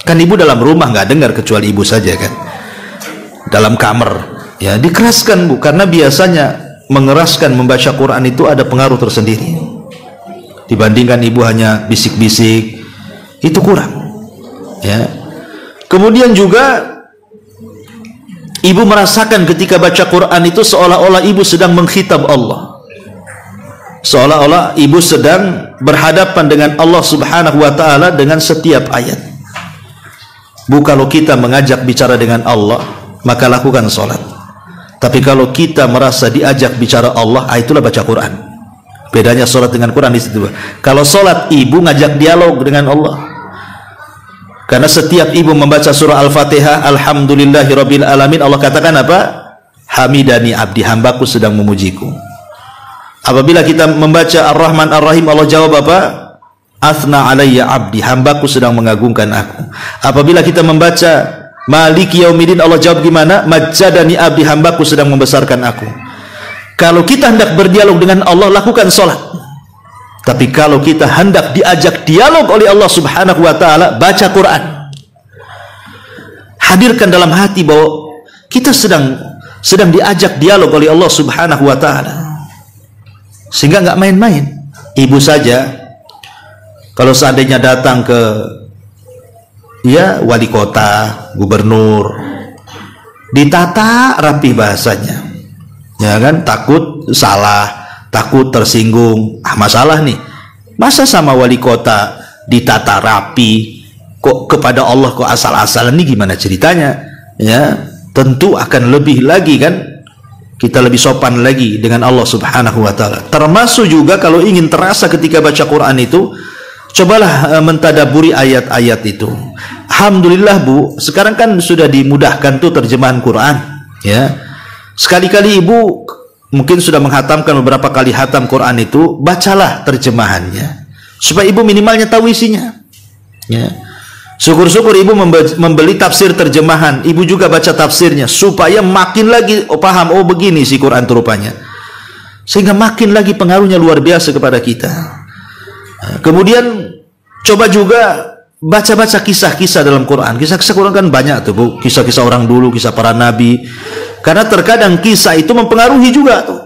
Kan ibu dalam rumah nggak dengar kecuali ibu saja kan, dalam kamar, ya, dikeraskan, Bu, karena biasanya mengeraskan membaca Quran itu ada pengaruh tersendiri dibandingkan ibu hanya bisik-bisik, itu kurang, ya. Kemudian juga ibu merasakan ketika baca Quran itu seolah-olah ibu sedang mengkhitab Allah. Seolah-olah ibu sedang berhadapan dengan Allah Subhanahu wa ta'ala dengan setiap ayat. Bu, kalau kita mengajak bicara dengan Allah, maka lakukan sholat. Tapi kalau kita merasa diajak bicara Allah, itulah baca Quran. Bedanya sholat dengan Quran di situ. Kalau sholat, ibu ngajak dialog dengan Allah. Karena setiap ibu membaca surah Al-Fatihah, Alhamdulillahirabbil alamin, Allah katakan apa? Hamidani abdi, hambaku sedang memujiku. Apabila kita membaca Ar-Rahman Ar-Rahim, Allah jawab apa? Athna alayya abdi, hambaku sedang mengagungkan aku. Apabila kita membaca Maliki Yaumiddin, Allah jawab gimana? Majjadani abdi, hambaku sedang membesarkan aku. Kalau kita hendak berdialog dengan Allah, lakukan sholat. Tapi kalau kita hendak diajak dialog oleh Allah Subhanahu wa ta'ala, baca Quran. Hadirkan dalam hati bahwa kita sedang diajak dialog oleh Allah Subhanahu wa ta'ala. Sehingga nggak main-main. Ibu saja kalau seandainya datang ke, ya, wali kota, gubernur, ditata rapi bahasanya, ya kan, takut salah, takut tersinggung. Masalah nih, masa sama wali kota ditata rapi, kok kepada Allah kok asal-asalan, nih gimana ceritanya? Ya, tentu akan lebih lagi kan, kita lebih sopan lagi dengan Allah Subhanahu wa ta'ala. Termasuk juga kalau ingin terasa ketika baca Quran itu, cobalah mentadaburi ayat-ayat itu. Alhamdulillah, Bu, sekarang kan sudah dimudahkan tuh terjemahan Quran, ya. Sekali-kali ibu mungkin sudah menghatamkan beberapa kali hatam Quran itu, bacalah terjemahannya supaya ibu minimalnya tahu isinya, ya. Syukur-syukur ibu membeli tafsir terjemahan, ibu juga baca tafsirnya supaya makin lagi paham, oh begini si Quran itu rupanya, sehingga makin lagi pengaruhnya luar biasa kepada kita. Kemudian coba juga baca-baca kisah-kisah dalam Quran. Kisah-kisah Quran kan banyak tuh, Bu. Kisah-kisah orang dulu, kisah para nabi. Karena terkadang kisah itu mempengaruhi juga tuh.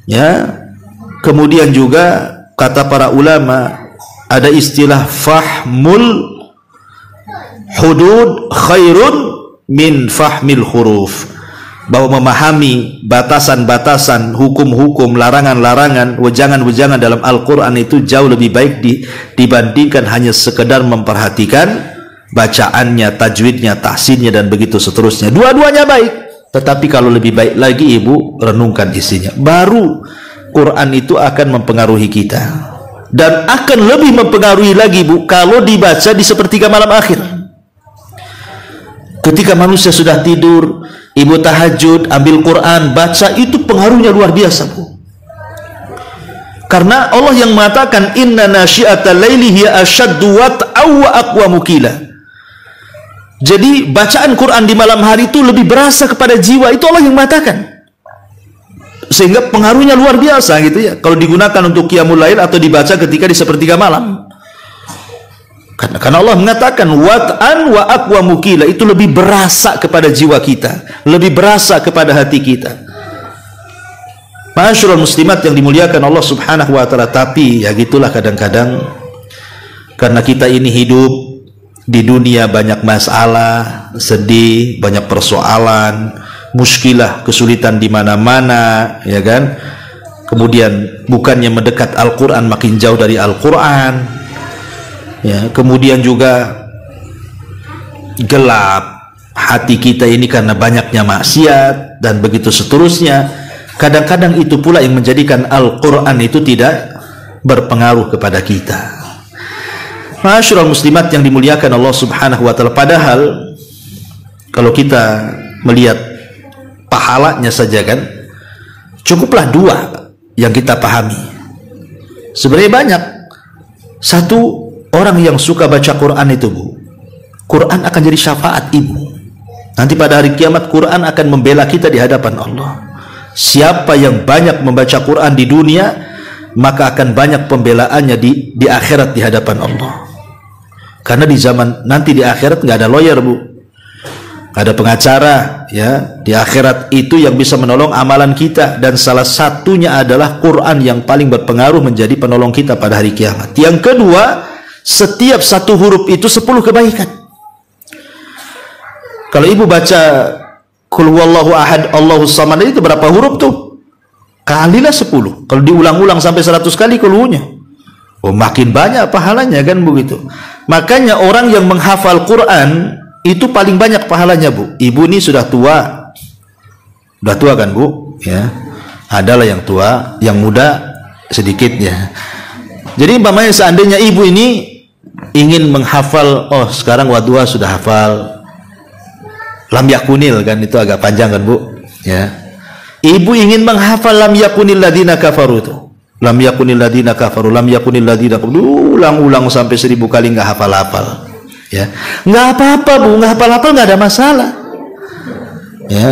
Ya. Kemudian juga kata para ulama ada istilah fahmul hudud khairun min fahmil huruf, bahwa memahami batasan-batasan, hukum-hukum, larangan-larangan, wejangan-wejangan dalam Al-Quran itu jauh lebih baik dibandingkan hanya sekedar memperhatikan bacaannya, tajwidnya, tahsinnya, dan begitu seterusnya. Dua-duanya baik, tetapi kalau lebih baik lagi ibu renungkan isinya, baru Quran itu akan mempengaruhi kita. Dan akan lebih mempengaruhi lagi, Bu, kalau dibaca di sepertiga malam akhir. Ketika manusia sudah tidur, ibu tahajud, ambil Quran, baca, itu pengaruhnya luar biasa, Bu. Karena Allah yang mengatakan inna nasyi'atal laili hiya ashaddu wat'aw wa aqwamu qila. Jadi bacaan Quran di malam hari itu lebih berasa kepada jiwa, itu Allah yang mengatakan. Sehingga pengaruhnya luar biasa gitu ya, kalau digunakan untuk qiyamul lail atau dibaca ketika di sepertiga malam. Karena Allah mengatakan wat'an wa aqwamu qila, itu lebih berasa kepada jiwa kita, lebih berasa kepada hati kita. Ma'asyiral muslimat yang dimuliakan Allah Subhanahu wa taala. Tapi ya gitulah, kadang-kadang karena kita ini hidup di dunia banyak masalah, sedih, banyak persoalan, muskilah, kesulitan di mana-mana, ya kan? Kemudian bukannya mendekat Al-Qur'an, makin jauh dari Al-Qur'an. Ya, kemudian juga gelap hati kita ini karena banyaknya maksiat dan begitu seterusnya. Kadang-kadang itu pula yang menjadikan Al-Quran itu tidak berpengaruh kepada kita. Ma'asyiral muslimat yang dimuliakan Allah Subhanahu wa taala. Padahal kalau kita melihat pahalanya saja kan, cukuplah dua yang kita pahami. Sebenarnya banyak. Satu, orang yang suka baca Quran itu, Bu, Quran akan jadi syafaat ibu. Nanti pada hari kiamat Quran akan membela kita di hadapan Allah. Siapa yang banyak membaca Quran di dunia, maka akan banyak pembelaannya di akhirat di hadapan Allah. Karena di zaman nanti di akhirat nggak ada lawyer, Bu, nggak ada pengacara, ya. Di akhirat itu yang bisa menolong amalan kita, dan salah satunya adalah Quran yang paling berpengaruh menjadi penolong kita pada hari kiamat. Yang kedua, setiap satu huruf itu 10 kebaikan. Kalau ibu baca Qul huwallahu ahad Allahus samad itu berapa huruf tuh? Kalilah 10. Kalau diulang-ulang sampai 100 kali qulhunya, oh makin banyak pahalanya kan begitu. Makanya orang yang menghafal Quran itu paling banyak pahalanya, Bu. Ibu ini sudah tua. Sudah tua kan, Bu? Ya. Adalah yang tua, yang muda sedikit ya. Jadi umpamanya seandainya ibu ini ingin menghafal, oh sekarang wadua sudah hafal lam yakunil kan, itu agak panjang kan, Bu, ya. Ibu ingin menghafal lam yakunil ladina kafaru itu, lam yakunil ladina kafaru, lam yakunil ladina kafaru, ulang-ulang sampai 1000 kali nggak hafal-hafal, ya. Nggak apa-apa, Bu, nggak hafal-hafal nggak ada masalah, ya.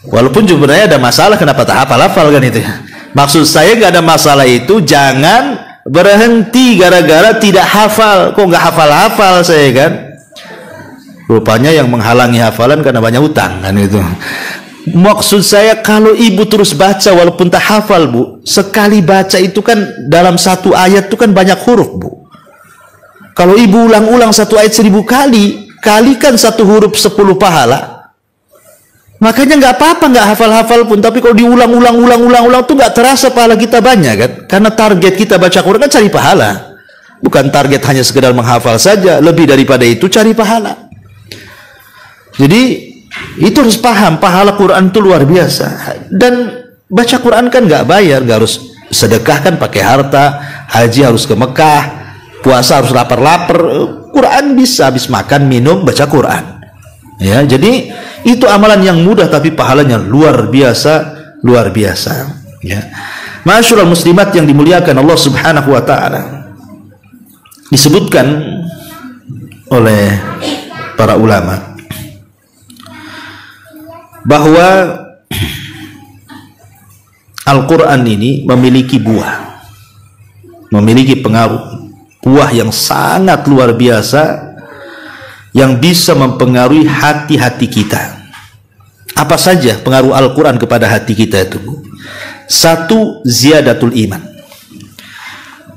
Walaupun sebenarnya ada masalah, kenapa tak hafal-hafal kan itu, ya. Maksud saya nggak ada masalah itu jangan berhenti gara-gara tidak hafal. Kok nggak hafal-hafal saya kan? Rupanya yang menghalangi hafalan karena banyak utang kan itu. Maksud saya kalau ibu terus baca walaupun tak hafal, Bu, sekali baca itu kan dalam satu ayat itu kan banyak huruf, Bu. Kalau ibu ulang-ulang satu ayat 1000 kali, kalikan satu huruf 10 pahala. Makanya nggak apa-apa nggak hafal-hafal pun, tapi kalau diulang-ulang tuh nggak terasa pahala kita banyak kan? Karena target kita baca Quran kan cari pahala, bukan target hanya sekedar menghafal saja. Lebih daripada itu cari pahala. Jadi itu harus paham, pahala Quran itu luar biasa. Dan baca Quran kan nggak bayar, nggak harus sedekah kan pakai harta, haji harus ke Mekah, puasa harus lapar-lapar. Quran bisa habis makan minum baca Quran. Ya, jadi itu amalan yang mudah tapi pahalanya luar biasa, luar biasa. Ya, ma'asyiral muslimat yang dimuliakan Allah Subhanahu wa taala. Disebutkan oleh para ulama bahwa Al-Quran ini memiliki buah, memiliki pengaruh, buah yang sangat luar biasa yang bisa mempengaruhi hati-hati kita. Apa saja pengaruh Al-Quran kepada hati kita itu? Satu, ziyadatul iman.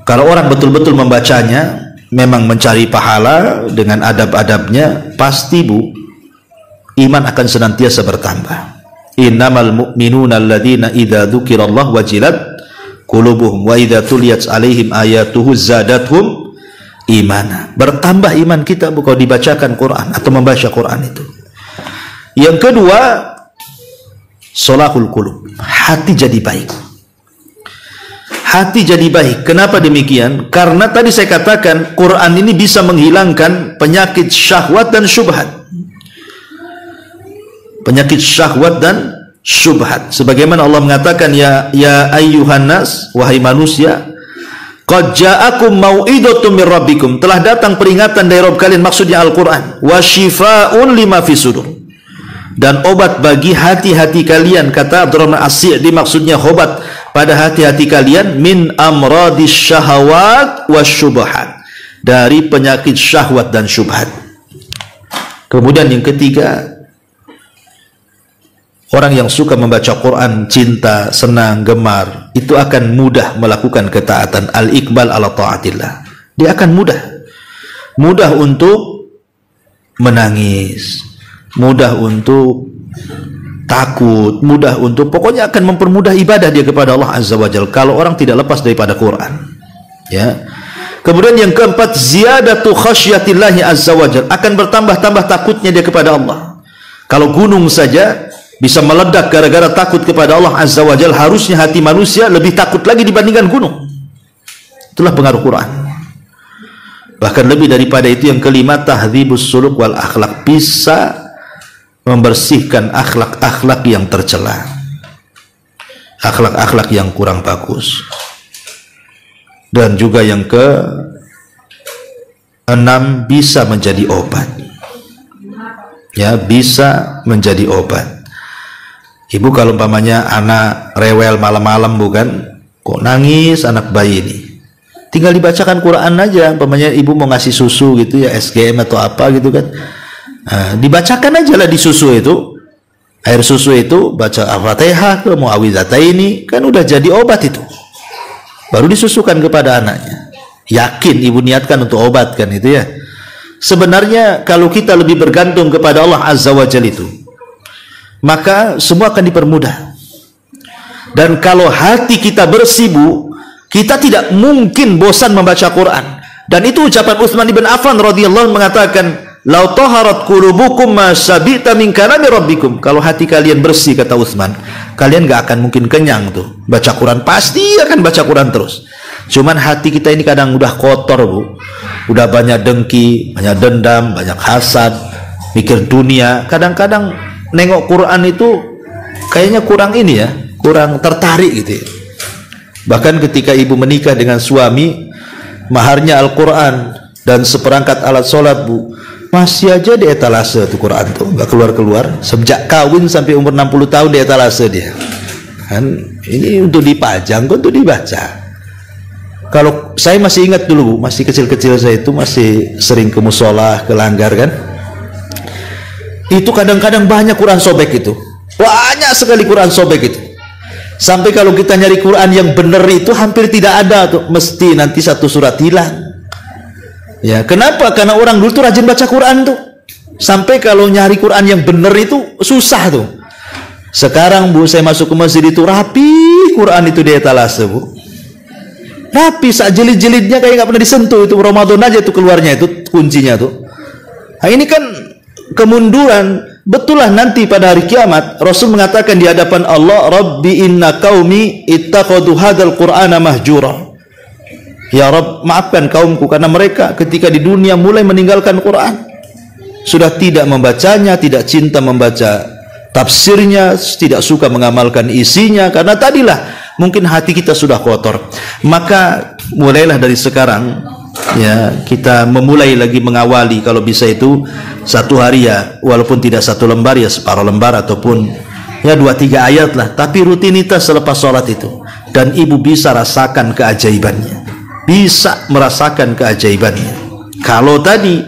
Kalau orang betul-betul membacanya, memang mencari pahala dengan adab-adabnya, pasti Bu, iman akan senantiasa bertambah. Innamal mu'minuna alladhina idza dzukirallah wajilat qulubuhum wa idza tuliyat alaihim ayatuhu zadathum imana. Bertambah iman kita kalau dibacakan Quran atau membaca Quran itu. Yang kedua, solahul qulub, hati jadi baik. Hati jadi baik. Kenapa demikian? Karena tadi saya katakan Quran ini bisa menghilangkan penyakit syahwat dan syubhat. Penyakit syahwat dan syubhat. Sebagaimana Allah mengatakan, ya ayyuhan nas, wahai manusia, qad ja'akum mau'idatun mir rabbikum, telah datang peringatan dari Rabb kalian, maksudnya Al-Quran, wa shifaa'un lima fi sudur, dan obat bagi hati-hati kalian. Kata Abdurrahman As-Sa'di, maksudnya obat pada hati-hati kalian, min amradis syahawat wasyubhat, dari penyakit syahwat dan syubhat. Kemudian yang ketiga, orang yang suka membaca Quran, cinta, senang, gemar, itu akan mudah melakukan ketaatan. Al-iqbal ala ta'atillah. Dia akan mudah untuk menangis, mudah untuk takut, mudah untuk, pokoknya akan mempermudah ibadah dia kepada Allah Azza wa Jalla kalau orang tidak lepas daripada Quran. Ya. Kemudian yang keempat, ziyadatu khasyatillahi Azza wa Jalla, akan bertambah-tambah takutnya dia kepada Allah. Kalau gunung saja bisa meledak gara-gara takut kepada Allah Azza wa Jalla, harusnya hati manusia lebih takut lagi dibandingkan gunung. Itulah pengaruh Quran. Bahkan lebih daripada itu, yang kelima, tahdzibus suluk wal akhlak, bisa membersihkan akhlak-akhlak yang tercela, akhlak-akhlak yang kurang bagus. Dan juga yang keenam, bisa menjadi obat. Ya, bisa menjadi obat. Ibu kalau umpamanya anak rewel malam-malam, bukan, kok nangis anak bayi ini, tinggal dibacakan Quran aja. Umpamanya ibu mau ngasih susu gitu ya, SGM atau apa gitu kan, nah, dibacakan aja lah di susu itu, air susu itu, baca Al-Fatihah ke Muawwidhataini, kan udah jadi obat itu. Baru disusukan kepada anaknya. Yakin ibu niatkan untuk obat kan itu ya. Sebenarnya kalau kita lebih bergantung kepada Allah Azza wa Jalla itu, maka semua akan dipermudah. Dan kalau hati kita bersih, Bu, kita tidak mungkin bosan membaca Quran. Dan itu ucapan Utsman bin Affan radhiyallahu anhu mengatakan, "Lau taharat qulubukum ma sabita min kalami rabbikum." Kalau hati kalian bersih, kata Utsman, kalian gak akan mungkin kenyang tuh. Baca Quran, pasti akan baca Quran terus. Cuman hati kita ini kadang udah kotor, Bu. Udah banyak dengki, banyak dendam, banyak hasad, mikir dunia. Kadang-kadang nengok Quran itu kayaknya kurang ini ya, kurang tertarik gitu ya. Bahkan ketika ibu menikah dengan suami, maharnya Al-Quran dan seperangkat alat sholat, Bu, masih aja di etalase tuh Quran tuh, nggak keluar-keluar. Sejak kawin sampai umur 60 tahun di etalase dia. Kan ini untuk dipajang, untuk dibaca. Kalau saya masih ingat dulu, Bu, masih kecil-kecil saya itu masih sering ke musola, ke langgar kan. Itu kadang-kadang banyak Quran sobek itu. Banyak sekali Quran sobek itu. Sampai kalau kita nyari Quran yang benar itu hampir tidak ada tuh. Mesti nanti satu surat hilang. Ya, kenapa? Karena orang dulu tuh rajin baca Quran tuh. Sampai kalau nyari Quran yang benar itu susah tuh. Sekarang, Bu, saya masuk ke masjid itu rapi Quran itu di etalase, Bu. Rapi, sak jilid-jilidnya kayak nggak pernah disentuh. Itu Ramadan aja tuh keluarnya itu kuncinya tuh. Nah, ini kan kemunduran. Betul lah nanti pada hari kiamat Rasul mengatakan di hadapan Allah, Rabbi inna qaumi ittakhadhu hadzal qur'ana mahjura. Ya Rabb, maafkan kaumku karena mereka ketika di dunia mulai meninggalkan Quran, sudah tidak membacanya, tidak cinta membaca tafsirnya, tidak suka mengamalkan isinya, karena tadilah mungkin hati kita sudah kotor. Maka mulailah dari sekarang ya, kita memulai lagi mengawali, kalau bisa itu satu hari ya, walaupun tidak satu lembar ya separuh lembar, ataupun ya 2-3 ayat lah, tapi rutinitas selepas sholat itu. Dan ibu bisa rasakan keajaibannya, bisa merasakan keajaibannya. Kalau tadi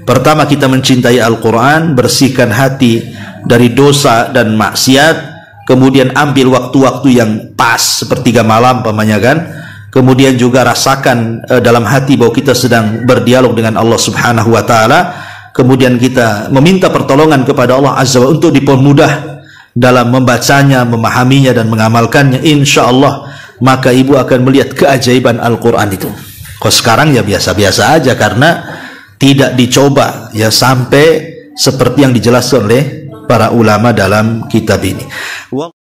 pertama kita mencintai Al-Quran, bersihkan hati dari dosa dan maksiat, kemudian ambil waktu-waktu yang pas sepertiga malam pamannya kan, kemudian juga rasakan dalam hati bahwa kita sedang berdialog dengan Allah Subhanahu wa Ta'ala, kemudian kita meminta pertolongan kepada Allah Azza wa Jalla untuk dipermudah dalam membacanya, memahaminya dan mengamalkannya. Insya Allah maka ibu akan melihat keajaiban Al-Quran itu. Kalau sekarang ya biasa-biasa aja karena tidak dicoba ya sampai seperti yang dijelaskan oleh para ulama dalam kitab ini.